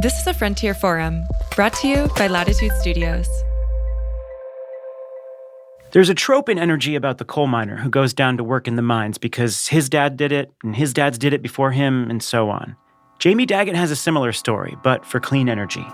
This is a Frontier Forum, brought to you by Latitude Studios. There's a trope in energy about the coal miner who goes down to work in the mines because his dad did it, and his dads did it before him, and so on. Jamie Daggett has a similar story, but for clean energy.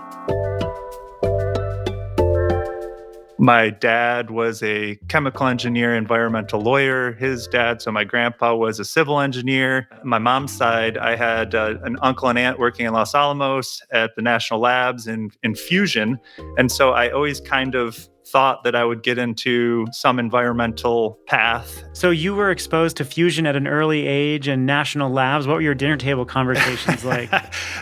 My dad was a chemical engineer, environmental lawyer. His dad, so my grandpa, was a civil engineer. My mom's side, I had an uncle and aunt working in Los Alamos at the national labs in fusion. And so I always kind of thought that I would get into some environmental path. So you were exposed to fusion at an early age and national labs. What were your dinner table conversations like?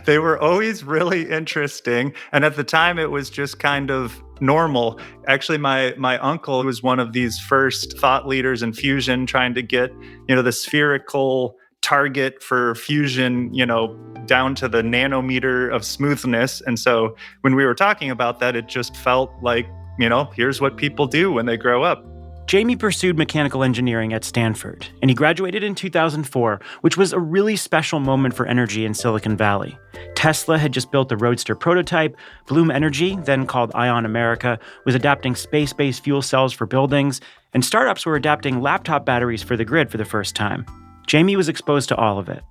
They were always really interesting. And at the time, it was just kind of normal. Actually, my uncle was one of these first thought leaders in fusion, trying to get, the spherical target for fusion, down to the nanometer of smoothness. And so when we were talking about that, it just felt like, here's what people do when they grow up. Jamie pursued mechanical engineering at Stanford, and he graduated in 2004, which was a really special moment for energy in Silicon Valley. Tesla had just built the Roadster prototype. Bloom Energy, then called Ion America, was adapting space-based fuel cells for buildings, and startups were adapting laptop batteries for the grid for the first time. Jamie was exposed to all of it.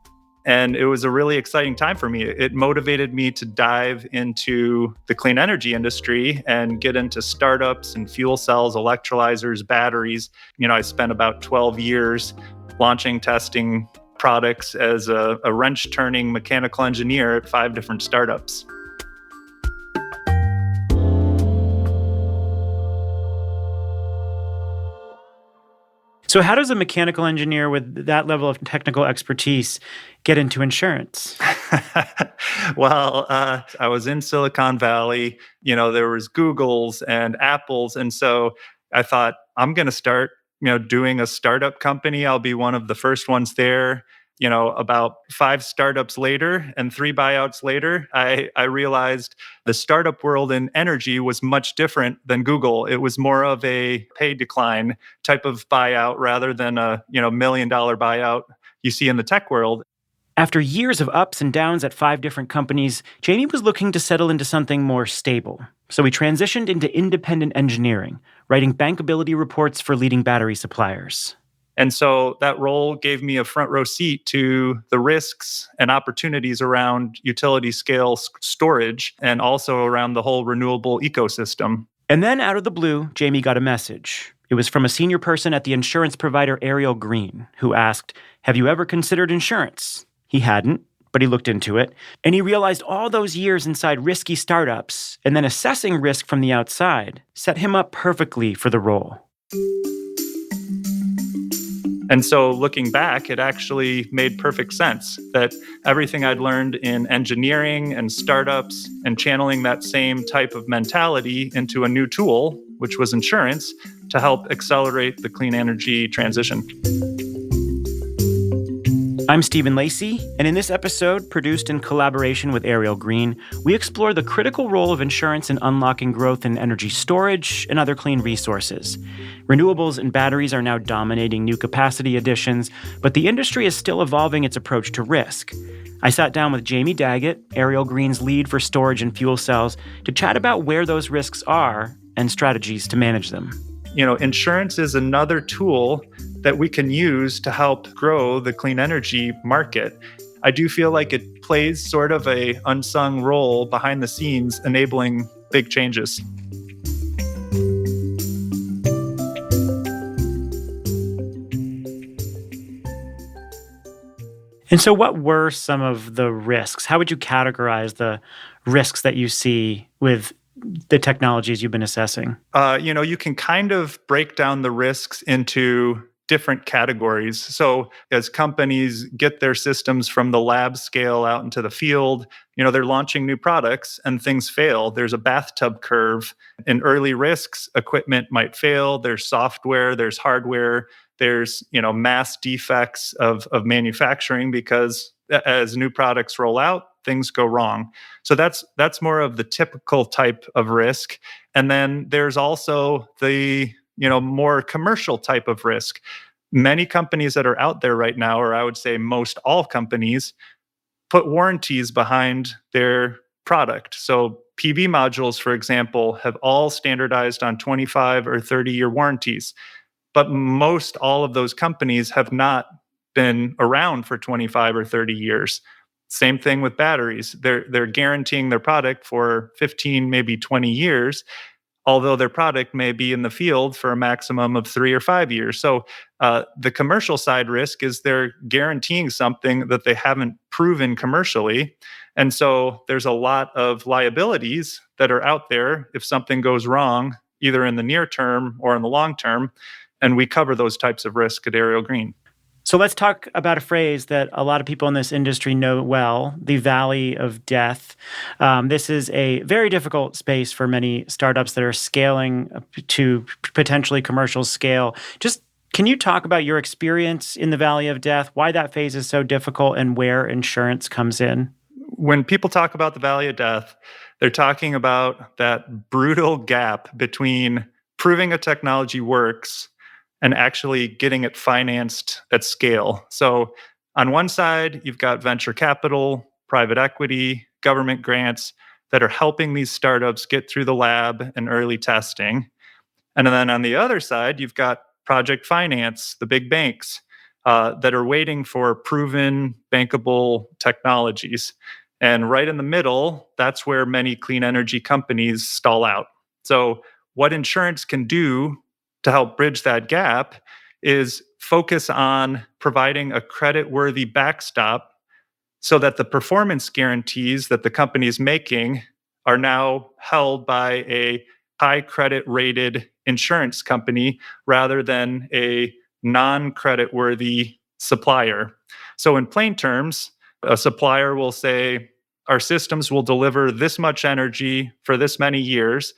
And it was a really exciting time for me. It motivated me to dive into the clean energy industry and get into startups and fuel cells, electrolyzers, batteries. I spent about 12 years launching, testing products as a wrench-turning mechanical engineer at 5 different startups. So how does a mechanical engineer with that level of technical expertise get into insurance? Well, I was in Silicon Valley. There was Googles and Apples. And so I thought, I'm going to start, doing a startup company. I'll be one of the first ones there. About 5 startups later and 3 buyouts later, I realized the startup world in energy was much different than Google. It was more of a pay decline type of buyout rather than a $1 million buyout you see in the tech world. After years of ups and downs at 5 different companies, Jamie was looking to settle into something more stable. So he transitioned into independent engineering, writing bankability reports for leading battery suppliers. And so that role gave me a front row seat to the risks and opportunities around utility scale storage and also around the whole renewable ecosystem. And then out of the blue, Jamie got a message. It was from a senior person at the insurance provider Ariel Green, who asked, "Have you ever considered insurance?" He hadn't, but he looked into it, and he realized all those years inside risky startups and then assessing risk from the outside set him up perfectly for the role. And so looking back, it actually made perfect sense that everything I'd learned in engineering and startups and channeling that same type of mentality into a new tool, which was insurance, to help accelerate the clean energy transition. I'm Stephen Lacey, and in this episode, produced in collaboration with Ariel Green, we explore the critical role of insurance in unlocking growth in energy storage and other clean resources. Renewables and batteries are now dominating new capacity additions, but the industry is still evolving its approach to risk. I sat down with Jamie Daggett, Ariel Green's lead for storage and fuel cells, to chat about where those risks are and strategies to manage them. Insurance is another tool that we can use to help grow the clean energy market. I do feel like it plays sort of a unsung role behind the scenes, enabling big changes. And so what were some of the risks? How would you categorize the risks that you see with the technologies you've been assessing? You can kind of break down the risks into different categories. So as companies get their systems from the lab scale out into the field, they're launching new products and things fail. There's a bathtub curve. In early risks, equipment might fail. There's software, there's hardware, there's mass defects of manufacturing because as new products roll out, things go wrong. So that's more of the typical type of risk. And then there's also the more commercial type of risk. Many companies that are out there right now, or I would say most all companies, put warranties behind their product. So PV modules, for example, have all standardized on 25 or 30-year warranties. But most all of those companies have not been around for 25 or 30 years. Same thing with batteries. They're guaranteeing their product for 15, maybe 20 years, although their product may be in the field for a maximum of 3 or 5 years. So the commercial side risk is they're guaranteeing something that they haven't proven commercially. And so there's a lot of liabilities that are out there if something goes wrong, either in the near term or in the long term. And we cover those types of risk at Ariel Green. So let's talk about a phrase that a lot of people in this industry know well, the valley of death. This is a very difficult space for many startups that are scaling to potentially commercial scale. Just can you talk about your experience in the valley of death, why that phase is so difficult, and where insurance comes in? When people talk about the valley of death, they're talking about that brutal gap between proving a technology works and actually getting it financed at scale. So on one side, you've got venture capital, private equity, government grants that are helping these startups get through the lab and early testing. And then on the other side, you've got project finance, the big banks that are waiting for proven bankable technologies. And right in the middle, that's where many clean energy companies stall out. So what insurance can do to help bridge that gap is focus on providing a credit-worthy backstop so that the performance guarantees that the company is making are now held by a high credit-rated insurance company rather than a non-credit-worthy supplier. So in plain terms, a supplier will say, our systems will deliver this much energy for this many years.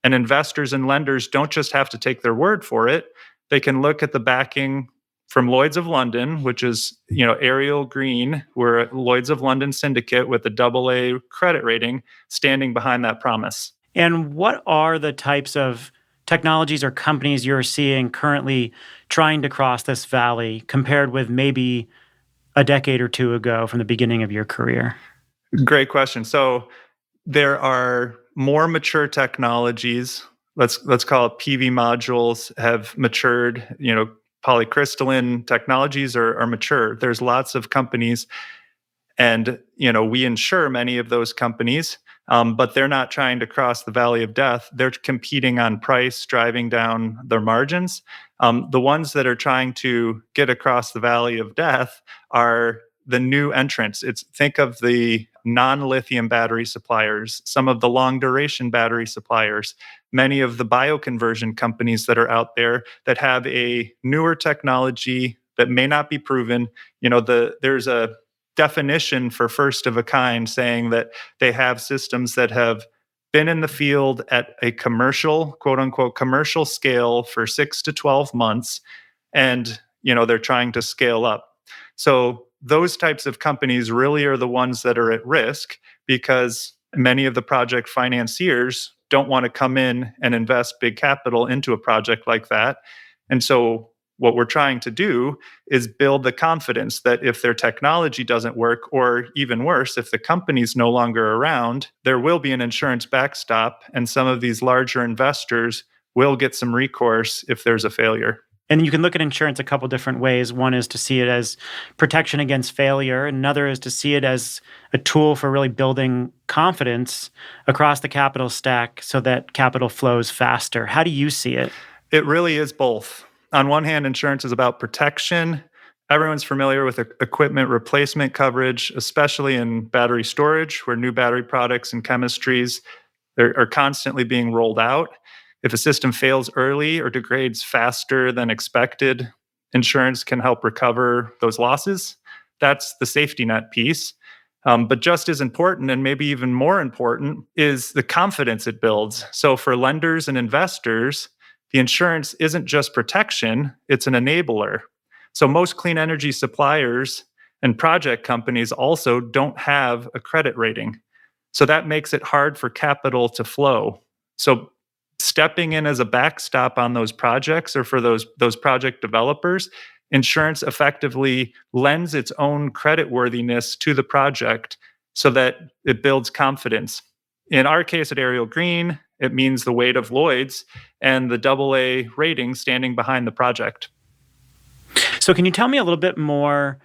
And investors and lenders don't just have to take their word for it. They can look at the backing from Lloyd's of London, which is, Ariel Green. We're at Lloyd's of London syndicate with a AA credit rating standing behind that promise. And what are the types of technologies or companies you're seeing currently trying to cross this valley compared with maybe a decade or two ago from the beginning of your career? Great question. So there are more mature technologies. Let's call it PV modules have matured. Polycrystalline technologies are mature. There's lots of companies, and we insure many of those companies, but they're not trying to cross the valley of death. They're competing on price, driving down their margins. The ones that are trying to get across the valley of death are the new entrants. Think of the non-lithium battery suppliers, some of the long-duration battery suppliers, many of the bioconversion companies that are out there that have a newer technology that may not be proven. There's a definition for first of a kind saying that they have systems that have been in the field at a commercial, quote unquote, commercial scale for 6 to 12 months. And, they're trying to scale up. So those types of companies really are the ones that are at risk because many of the project financiers don't want to come in and invest big capital into a project like that. And so what we're trying to do is build the confidence that if their technology doesn't work, or even worse, if the company's no longer around, there will be an insurance backstop, and some of these larger investors will get some recourse if there's a failure. And you can look at insurance a couple different ways. One is to see it as protection against failure. Another is to see it as a tool for really building confidence across the capital stack so that capital flows faster. How do you see it? It really is both. On one hand, insurance is about protection. Everyone's familiar with equipment replacement coverage, especially in battery storage, where new battery products and chemistries are constantly being rolled out. If a system fails early or degrades faster than expected, insurance can help recover those losses. That's the safety net piece. But just as important, and maybe even more important, is the confidence it builds. So for lenders and investors, the insurance isn't just protection, it's an enabler. So most clean energy suppliers and project companies also don't have a credit rating. So that makes it hard for capital to flow. So stepping in as a backstop on those projects or for those project developers, insurance effectively lends its own creditworthiness to the project so that it builds confidence. In our case at Ariel Green, it means the weight of Lloyd's and the AA rating standing behind the project. So can you tell me a little bit more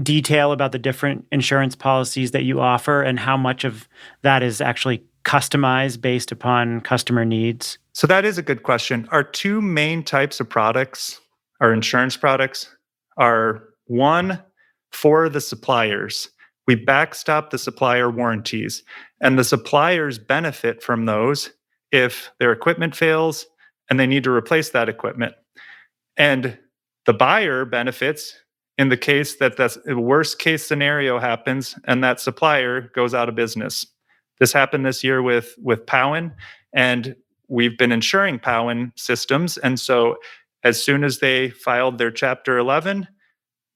detail about the different insurance policies that you offer and how much of that is actually customized based upon customer needs? So that is a good question. Our two main types of products, our insurance products, are one, for the suppliers. We backstop the supplier warranties, and the suppliers benefit from those if their equipment fails and they need to replace that equipment. And the buyer benefits in the case that the worst case scenario happens and that supplier goes out of business. This happened this year with Powen, and we've been insuring Powen systems. And so as soon as they filed their Chapter 11,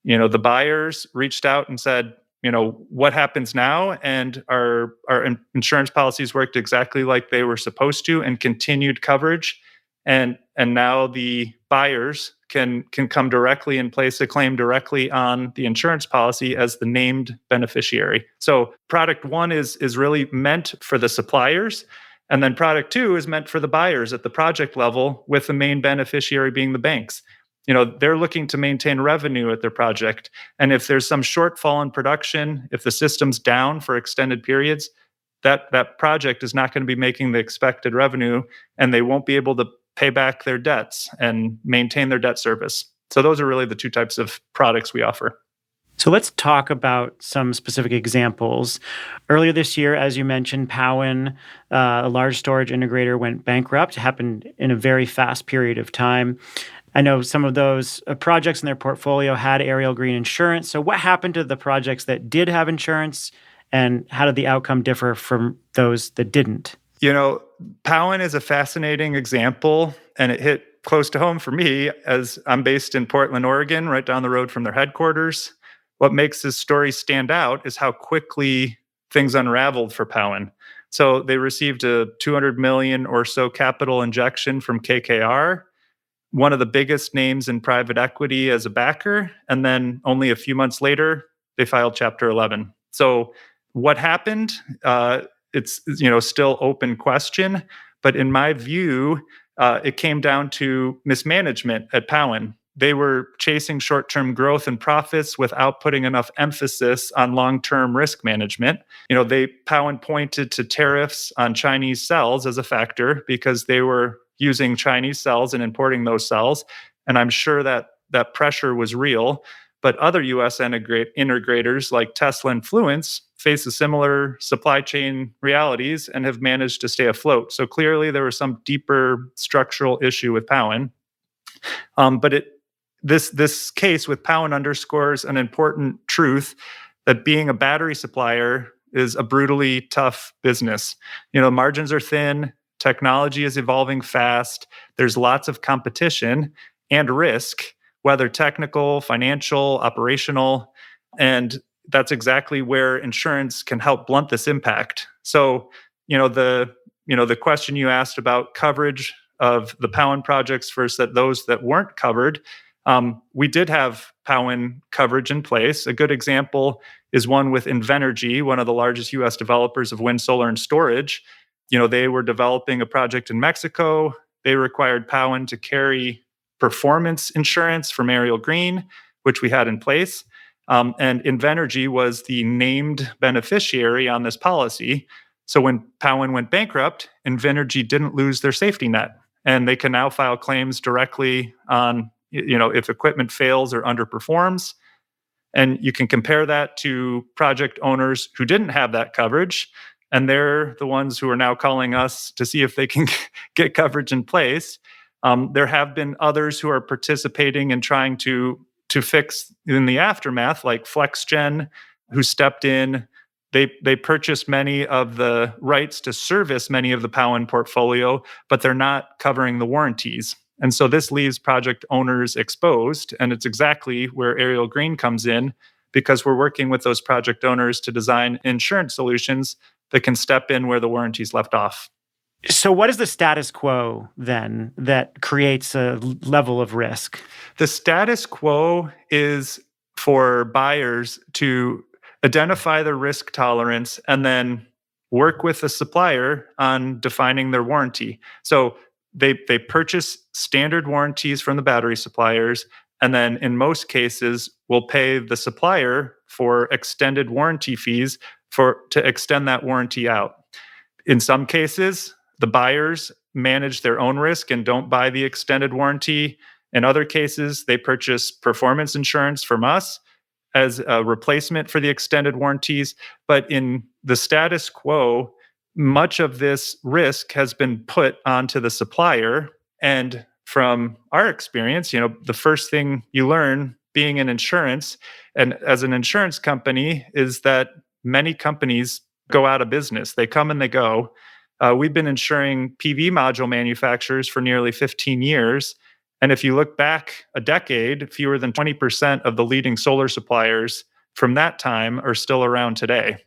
the buyers reached out and said, what happens now? And our insurance policies worked exactly like they were supposed to and continued coverage. And now the buyers can come directly and place a claim directly on the insurance policy as the named beneficiary. So product one is really meant for the suppliers. And then product two is meant for the buyers at the project level, with the main beneficiary being the banks. They're looking to maintain revenue at their project. And if there's some shortfall in production, if the system's down for extended periods, that project is not going to be making the expected revenue, and they won't be able to pay back their debts and maintain their debt service. So those are really the two types of products we offer. So let's talk about some specific examples. Earlier this year, as you mentioned, Powen, a large storage integrator, went bankrupt. It happened in a very fast period of time. I know some of those projects in their portfolio had Ariel Green insurance. So what happened to the projects that did have insurance, and how did the outcome differ from those that didn't? Powen is a fascinating example, and it hit close to home for me as I'm based in Portland, Oregon, right down the road from their headquarters. What makes this story stand out is how quickly things unraveled for Powen. So they received a $200 million or so capital injection from KKR, one of the biggest names in private equity as a backer. And then only a few months later, they filed Chapter 11. So what happened? It's still open question. But in my view, it came down to mismanagement at Powen. They were chasing short-term growth and profits without putting enough emphasis on long-term risk management. Powen pointed to tariffs on Chinese cells as a factor because they were using Chinese cells and importing those cells. And I'm sure that pressure was real. But other U.S. integrators like Tesla and Fluence face a similar supply chain realities and have managed to stay afloat. So clearly there was some deeper structural issue with Powen. But this case with Powen underscores an important truth, that being a battery supplier is a brutally tough business. Margins are thin, technology is evolving fast, there's lots of competition and risk, whether technical, financial, operational, and that's exactly where insurance can help blunt this impact. So, the question you asked about coverage of the Powen projects versus those that weren't covered, we did have Powen coverage in place. A good example is one with Invenergy, one of the largest U.S. developers of wind, solar, and storage. They were developing a project in Mexico. They required Powen to carry performance insurance from Ariel Green, which we had in place. And Invenergy was the named beneficiary on this policy. So when Powen went bankrupt, Invenergy didn't lose their safety net. And they can now file claims directly on, if equipment fails or underperforms. And you can compare that to project owners who didn't have that coverage. And they're the ones who are now calling us to see if they can get coverage in place. There have been others who are participating in trying to fix in the aftermath, like FlexGen, who stepped in. They purchased many of the rights to service many of the Powen portfolio, but they're not covering the warranties. And so this leaves project owners exposed. And it's exactly where Ariel Green comes in, because we're working with those project owners to design insurance solutions that can step in where the warranties left off. So what is the status quo then that creates a level of risk? The status quo is for buyers to identify the risk tolerance, and then work with the supplier on defining their warranty. So they purchase standard warranties from the battery suppliers, and then in most cases will pay the supplier for extended warranty fees to extend that warranty out. In some cases, the buyers manage their own risk and don't buy the extended warranty. In other cases, they purchase performance insurance from us as a replacement for the extended warranties. But in the status quo, much of this risk has been put onto the supplier. And from our experience, the first thing you learn being in insurance and as an insurance company is that many companies go out of business. They come and they go. We've been insuring PV module manufacturers for nearly 15 years. And if you look back a decade, fewer than 20% of the leading solar suppliers from that time are still around today.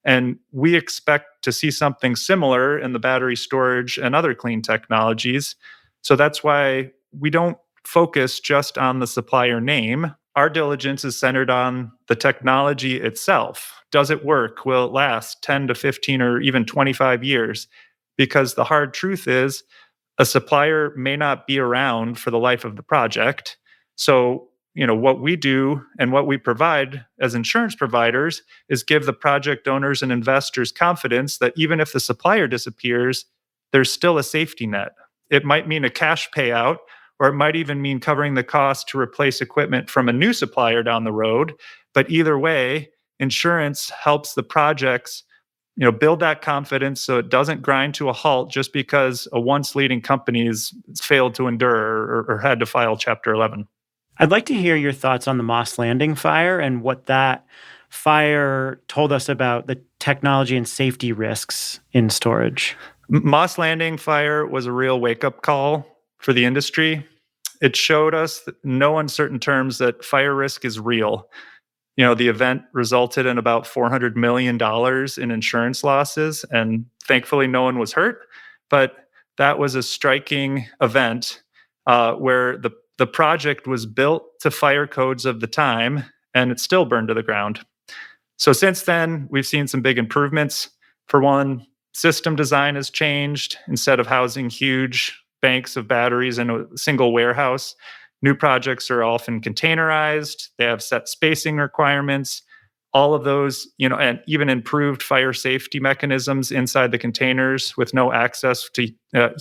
And we expect to see something similar in the battery storage and other clean technologies. So that's why we don't focus just on the supplier name. Our diligence is centered on the technology itself. Does it work? Will it last 10 to 15 or even 25 years? Because the hard truth is, a supplier may not be around for the life of the project. So, what we do and what we provide as insurance providers is give the project owners and investors confidence that even if the supplier disappears, there's still a safety net. It might mean a cash payout, or it might even mean covering the cost to replace equipment from a new supplier down the road. But either way, insurance helps the projects build that confidence so it doesn't grind to a halt just because a once leading company has failed to endure or had to file Chapter 11. I'd like to hear your thoughts on the Moss Landing fire and what that fire told us about the technology and safety risks in storage. Moss Landing fire was a real wake-up call for the industry. It showed us that in no uncertain terms that fire risk is real. The event resulted in about $400 million in insurance losses, and thankfully no one was hurt. But that was a striking event where the project was built to fire codes of the time, and it still burned to the ground. So since then, we've seen some big improvements. For one, system design has changed. Instead of housing huge banks of batteries in a single warehouse, new projects are often containerized. They have set spacing requirements. All of those, and even improved fire safety mechanisms inside the containers with no access to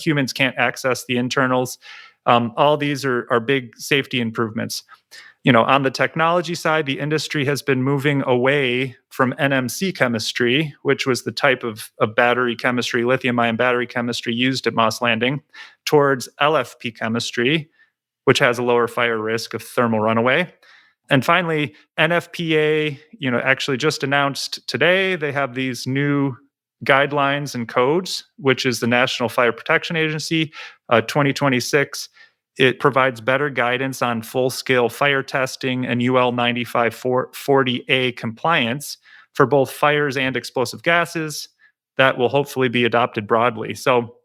humans can't access the internals. All these are big safety improvements. On the technology side, the industry has been moving away from NMC chemistry, which was the type of battery chemistry, lithium-ion battery chemistry used at Moss Landing, towards LFP chemistry, which has a lower fire risk of thermal runaway. And finally, NFPA, actually just announced today, they have these new guidelines and codes, which is the National Fire Protection Agency, 2026. It provides better guidance on full-scale fire testing and UL 9540A compliance for both fires and explosive gases. That will hopefully be adopted broadly. So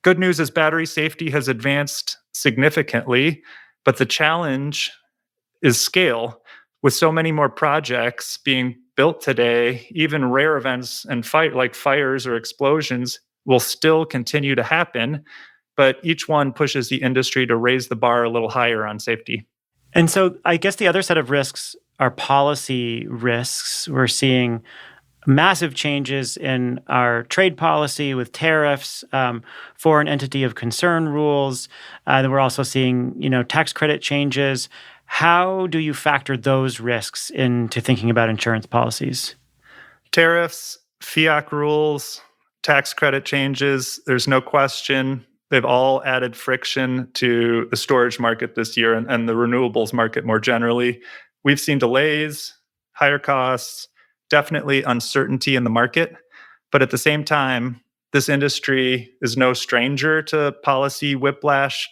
good news is battery safety has advanced significantly, but the challenge is scale. With so many more projects being built today, even rare events and like fires or explosions will still continue to happen, but each one pushes the industry to raise the bar a little higher on safety. And so I guess the other set of risks are policy risks. We're seeing massive changes in our trade policy with tariffs, foreign entity of concern rules. Then we're also seeing, tax credit changes. How do you factor those risks into thinking about insurance policies? Tariffs, FIAC rules, tax credit changes, there's no question. They've all added friction to the storage market this year and the renewables market more generally. We've seen delays, higher costs, definitely uncertainty in the market. But at the same time, this industry is no stranger to policy whiplash.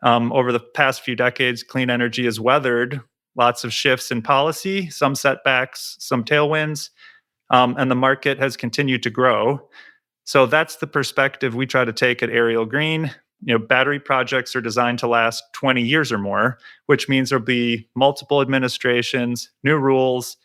Over the past few decades, clean energy has weathered lots of shifts in policy, some setbacks, some tailwinds, and the market has continued to grow. So that's the perspective we try to take at Ariel Green. Battery projects are designed to last 20 years or more, which means there'll be multiple administrations, new rules,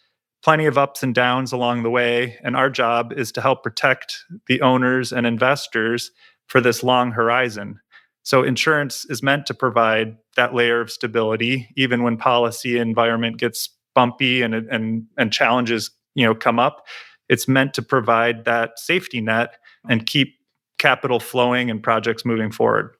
plenty of ups and downs along the way. And our job is to help protect the owners and investors for this long horizon. So insurance is meant to provide that layer of stability, even when policy environment gets bumpy and challenges come up. It's meant to provide that safety net and keep capital flowing and projects moving forward.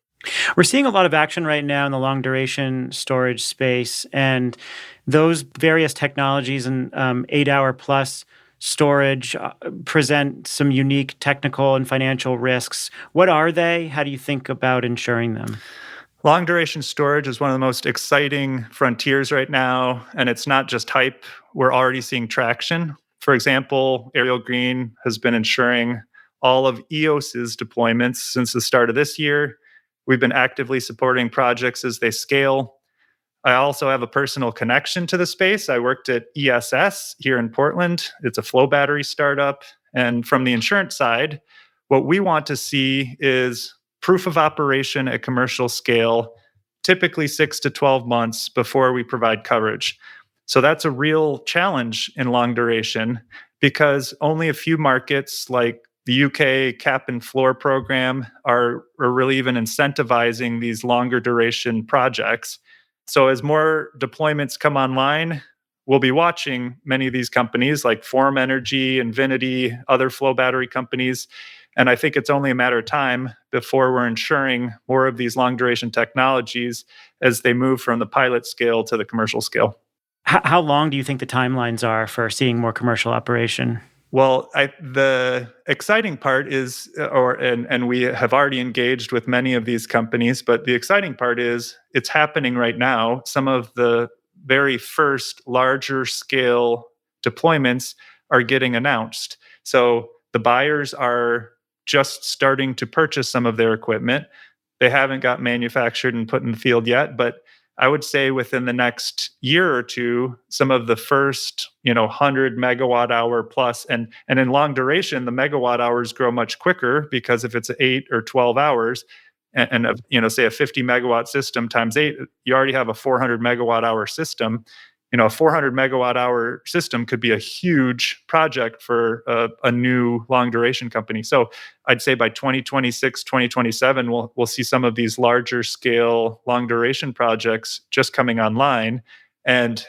We're seeing a lot of action right now in the long duration storage space, and those various technologies and 8-hour plus storage present some unique technical and financial risks. What are they? How do you think about insuring them? Long duration storage is one of the most exciting frontiers right now, and it's not just hype. We're already seeing traction. For example, Ariel Green has been insuring all of EOS's deployments since the start of this year. We've been actively supporting projects as they scale. I also have a personal connection to the space. I worked at ESS here in Portland. It's a flow battery startup. And from the insurance side, what we want to see is proof of operation at commercial scale, typically 6 to 12 months before we provide coverage. So that's a real challenge in long duration because only a few markets like the UK cap and floor program are really even incentivizing these longer duration projects. So as more deployments come online, we'll be watching many of these companies like Forum Energy, Invinity, other flow battery companies. And I think it's only a matter of time before we're ensuring more of these long duration technologies as they move from the pilot scale to the commercial scale. How long do you think the timelines are for seeing more commercial operation? Well, the exciting part is, and we have already engaged with many of these companies, but the exciting part is it's happening right now. Some of the very first larger scale deployments are getting announced. So the buyers are just starting to purchase some of their equipment. They haven't got manufactured and put in the field yet, but I would say within the next year or two, some of the first, 100 megawatt hour plus, and in long duration, the megawatt hours grow much quicker because if it's 8 or 12 hours, and say a 50 megawatt system times 8, you already have a 400 megawatt hour system. A 400 megawatt hour system could be a huge project for a new long duration company. So I'd say by 2026, 2027, we'll see some of these larger scale long duration projects just coming online. And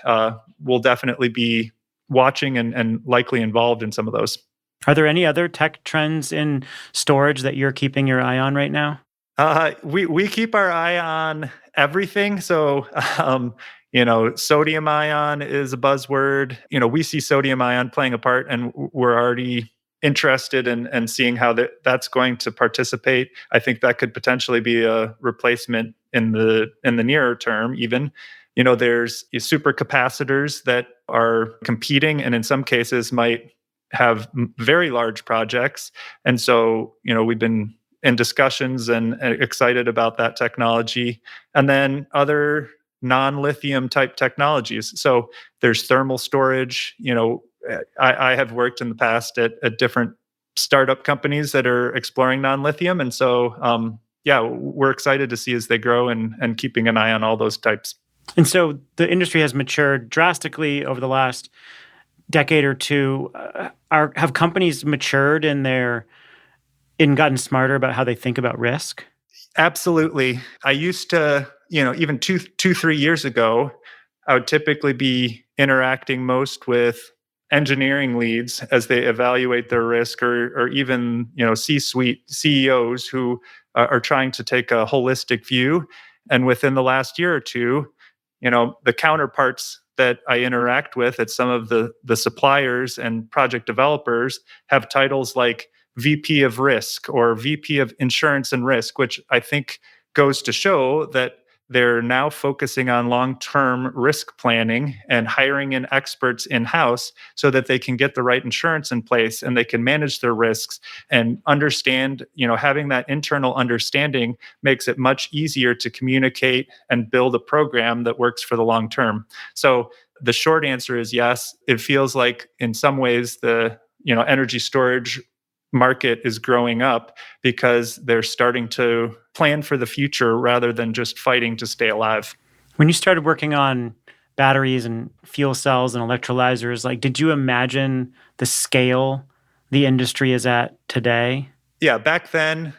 we'll definitely be watching and likely involved in some of those. Are there any other tech trends in storage that you're keeping your eye on right now? We keep our eye on everything. So, sodium ion is a buzzword. We see sodium ion playing a part, and we're already interested in seeing how that's going to participate. I think that could potentially be a replacement in the nearer term, even. There's supercapacitors that are competing, and in some cases might have very large projects. And so, we've been in discussions and excited about that technology. And then other non-lithium type technologies. So there's thermal storage. I have worked in the past at different startup companies that are exploring non-lithium. And so, we're excited to see as they grow and keeping an eye on all those types. And so the industry has matured drastically over the last decade or two. Have companies matured and gotten smarter about how they think about risk? Absolutely. I used to, even 3 years ago, I would typically be interacting most with engineering leads as they evaluate their risk, or even, C-suite CEOs who are trying to take a holistic view. And within the last year or two, the counterparts that I interact with at some of the suppliers and project developers have titles like VP of risk or VP of insurance and risk, which I think goes to show that they're now focusing on long-term risk planning and hiring in experts in-house so that they can get the right insurance in place and they can manage their risks and understand, having that internal understanding makes it much easier to communicate and build a program that works for the long term. So the short answer is yes. It feels like in some ways the, energy storage market is growing up because they're starting to plan for the future rather than just fighting to stay alive. When you started working on batteries and fuel cells and electrolyzers, like, did you imagine the scale the industry is at today? Yeah, back then,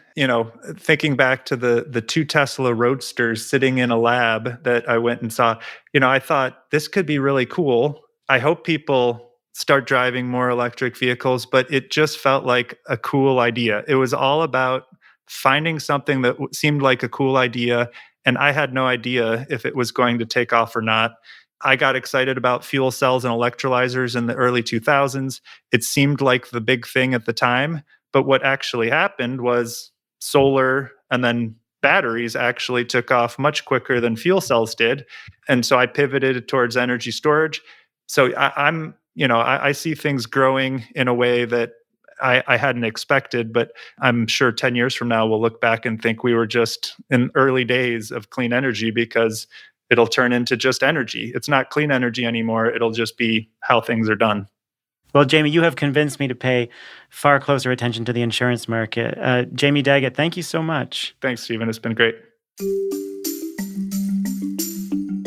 thinking back to the 2 Tesla Roadsters sitting in a lab that I went and saw, I thought this could be really cool. I hope people start driving more electric vehicles, but it just felt like a cool idea. It was all about finding something that seemed like a cool idea, and I had no idea if it was going to take off or not. I got excited about fuel cells and electrolyzers in the early 2000s. It seemed like the big thing at the time. But what actually happened was solar and then batteries actually took off much quicker than fuel cells did. And so I pivoted towards energy storage. So I see things growing in a way that I hadn't expected, but I'm sure 10 years from now, we'll look back and think we were just in early days of clean energy because it'll turn into just energy. It's not clean energy anymore. It'll just be how things are done. Well, Jamie, you have convinced me to pay far closer attention to the insurance market. Jamie Daggett, thank you so much. Thanks, Stephen. It's been great.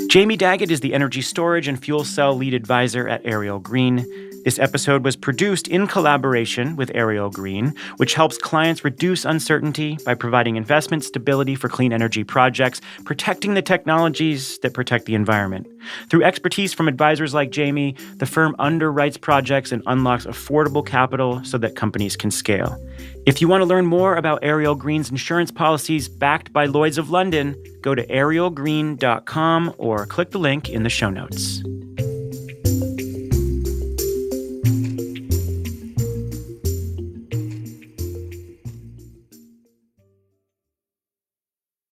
Jamie Daggett is the energy storage and fuel cell lead advisor at Ariel Green. This episode was produced in collaboration with Ariel Green, which helps clients reduce uncertainty by providing investment stability for clean energy projects, protecting the technologies that protect the environment. Through expertise from advisors like Jamie, the firm underwrites projects and unlocks affordable capital so that companies can scale. If you want to learn more about Ariel Green's insurance policies backed by Lloyd's of London, go to arielgreen.com or click the link in the show notes.